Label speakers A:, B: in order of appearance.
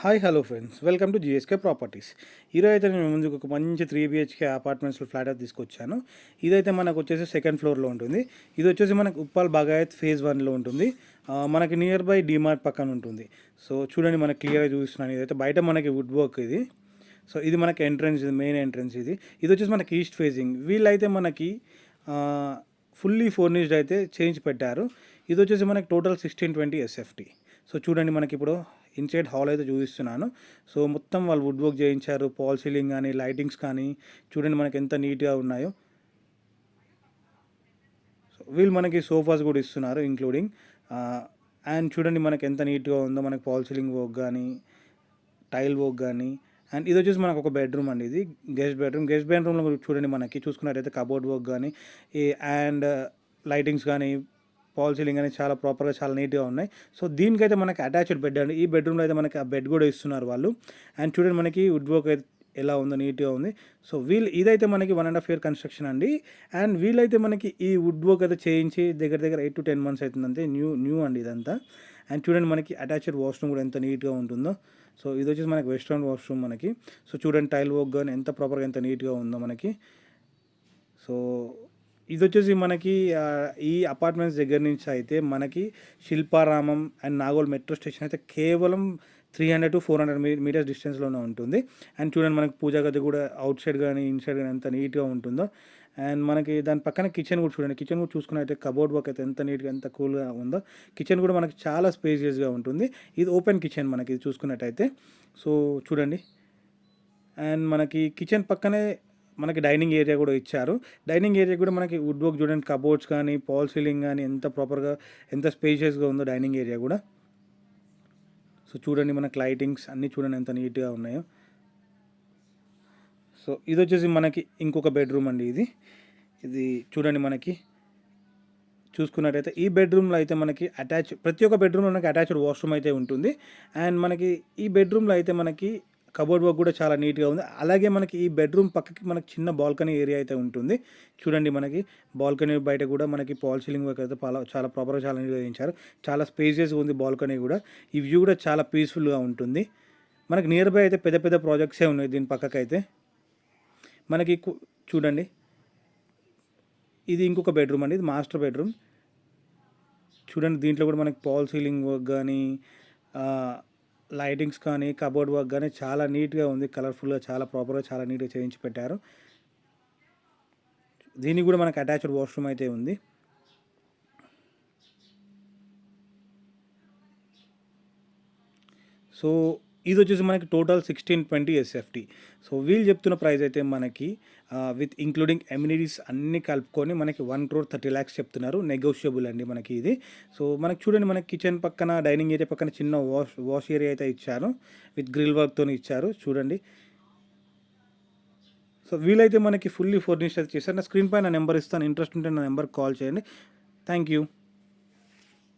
A: Hi hello friends, welcome to GSK properties. ఈరోజు అయితే నేను ముందుకు ఒక మంచి 3 BHK అపార్ట్మెంట్స్లో ఫ్లాట్ అయితే తీసుకొచ్చాను. ఇదైతే మనకు వచ్చేసి సెకండ్ ఫ్లోర్లో ఉంటుంది. ఇది వచ్చేసి మనకు ఉప్పల్ బాగాయత్ ఫేజ్ 1లో ఉంటుంది. మనకి నియర్ బై డీమార్ట్ పక్కన ఉంటుంది. సో చూడండి, మనకి క్లియర్గా చూపిస్తున్నాను. ఇదైతే బయట మనకి వుడ్ వర్క్ ఇది. సో ఇది మనకి ఎంట్రన్స్, ఇది మెయిన్ ఎంట్రన్స్. ఇది వచ్చేసి మనకి ఈస్ట్ ఫేజింగ్. వీళ్ళైతే మనకి ఫుల్లీ ఫర్నిష్డ్ అయితే చేంజ్ పెట్టారు. ఇది వచ్చేసి మనకి టోటల్ 1620 SFT. సో చూడండి, మనకి ఇప్పుడు ఇన్సైడ్ హాల్ అయితే చూపిస్తున్నాను. సో మొత్తం వాళ్ళు వుడ్ వర్క్ చేయించారు. పాల్ సీలింగ్ కానీ, లైటింగ్స్ కానీ చూడండి మనకి ఎంత నీట్గా ఉన్నాయో. సో వీళ్ళు మనకి సోఫాస్ కూడా ఇస్తున్నారు ఇంక్లూడింగ్. అండ్ చూడండి మనకి ఎంత నీట్గా ఉందో. మనకి పాల్ సీలింగ్ వర్క్ కానీ, టైల్ వర్క్ కానీ. అండ్ ఇది వచ్చేసి మనకు ఒక బెడ్రూమ్ అండి. ఇది గెస్ట్ బెడ్రూమ్లో చూడండి, మనకి చూసుకున్నట్టయితే కబోర్డ్ వర్క్ కానీ అండ్ లైటింగ్స్ కానీ, పాల్ సీలింగ్ అనేది చాలా ప్రాపర్గా, చాలా నీట్గా ఉన్నాయి. సో దీనికైతే మనకి అటాచ్డ్ బెడ్ అండి. ఈ బెడ్రూమ్లో అయితే మనకి ఆ బెడ్ కూడా ఇస్తున్నారు వాళ్ళు. అండ్ చూడండి మనకి వుడ్ వర్క్ అయితే ఎలా ఉందో, నీట్గా ఉంది. సో ఇదైతే మనకి 1.5 year కన్స్ట్రక్షన్ అండి. అండ్ వీళ్ళైతే మనకి ఈ వుడ్ వర్క్ అయితే చేయించి దగ్గర 8 to 10 months అవుతుంది అంతే. న్యూ అండి ఇదంతా. అండ్ చూడండి మనకి అటాచ్డ్ వాష్రూమ్ కూడా ఎంత నీట్గా ఉంటుందో. సో ఇది వచ్చేసి మనకి వెస్ట్రన్ వాష్రూమ్ మనకి. సో చూడండి టైల్ వర్క్ కానీ ఎంత ప్రాపర్గా, ఎంత నీట్గా ఉందో మనకి. సో ఇది వచ్చేసి మనకి ఈ అపార్ట్మెంట్స్ దగ్గర నుంచి అయితే మనకి Shilparamam and Nagole metro station అయితే కేవలం 300 to 400 meters డిస్టెన్స్లోనే ఉంటుంది. అండ్ చూడండి మనకి పూజా గది కూడా అవుట్ సైడ్ కానీ ఇన్సైడ్ కానీ ఎంత నీట్గా ఉంటుందో. అండ్ మనకి దాని పక్కన కిచెన్ కూడా చూడండి. కిచెన్ కూడా చూసుకున్నట్టయితే కబోర్డ్ వర్క్ అయితే ఎంత నీట్గా, ఎంత కూల్గా ఉందో. కిచెన్ కూడా మనకి చాలా స్పేసియస్గా ఉంటుంది. ఇది ఓపెన్ కిచెన్ మనకి ఇది చూసుకున్నట్టయితే. సో చూడండి, అండ్ మనకి కిచెన్ పక్కనే మనకి డైనింగ్ ఏరియా కూడా ఇచ్చారు. డైనింగ్ ఏరియా కూడా మనకి వుడ్ వర్క్ చూడండి, కబోర్డ్స్ కానీ, పాల్ సీలింగ్ కానీ ఎంత ప్రాపర్గా, ఎంత స్పేషియస్గా ఉందో డైనింగ్ ఏరియా కూడా. సో చూడండి మనకి లైటింగ్స్ అన్నీ చూడండి ఎంత నీట్గా ఉన్నాయో. సో ఇది వచ్చేసి మనకి ఇంకొక బెడ్రూమ్ అండి. ఇది చూడండి మనకి చూసుకున్నట్టయితే ఈ బెడ్రూమ్లో అయితే మనకి ప్రతి ఒక్క బెడ్రూమ్లో మనకి అటాచ్డ్ వాష్రూమ్ అయితే ఉంటుంది. అండ్ మనకి ఈ బెడ్రూమ్లో అయితే మనకి కబోర్డ్ వర్క్ కూడా చాలా నీట్గా ఉంది. అలాగే మనకి ఈ బెడ్రూమ్ పక్కకి మనకి చిన్న బాల్కనీ ఏరియా అయితే ఉంటుంది. చూడండి మనకి బాల్కనీ బయట కూడా మనకి పాల్ సీలింగ్ వర్క్ అయితే చాలా ప్రాపర్గా, చాలా నీట్గా చేయించారు. చాలా స్పేసియస్గా ఉంది బాల్కనీ కూడా. ఈ వ్యూ కూడా చాలా పీస్ఫుల్గా ఉంటుంది. మనకి నియర్ బై అయితే పెద్ద పెద్ద ప్రాజెక్ట్సే ఉన్నాయి దీని పక్కకైతే మనకి. చూడండి ఇది ఇంకొక బెడ్రూమ్ అండి. ఇది మాస్టర్ బెడ్రూమ్. చూడండి దీంట్లో కూడా మనకి పాల్ సీలింగ్ వర్క్ కానీ, లైటింగ్స్ కానీ, కబోర్డ్ వర్క్ కానీ చాలా నీట్గా ఉంది. కలర్ఫుల్గా, చాలా ప్రాపర్గా, చాలా నీట్గా చేయించి పెట్టారు. దీనికి కూడా మనకి అటాచ్డ్ వాష్రూమ్ అయితే ఉంది. సో ఇది వచ్చేసి మనకి టోటల్ 1620 SFT. సో వీళ్ళు చెప్తున్న ప్రైస్ అయితే మనకి విత్ ఇంక్లూడింగ్ ఎమ్యూనిటీస్ అన్నీ కలుపుకొని మనకి 1,30,00,000 చెప్తున్నారు. నెగోషియబుల్ అండి మనకి ఇది. సో మనకి చూడండి, మనకి కిచెన్ పక్కన, డైనింగ్ ఏరియా పక్కన చిన్న వాష్ ఏరియా అయితే ఇచ్చారు. విత్ గ్రిల్ వర్క్తో ఇచ్చారు చూడండి. సో వీలైతే మనకి ఫుల్లీ ఫర్నిష్డ్ అయితే చేశారు. నా స్క్రీన్ పైన నెంబర్ ఇస్తాను. ఇంట్రెస్ట్ ఉంటే నా నెంబర్కి కాల్ చేయండి. Thank you.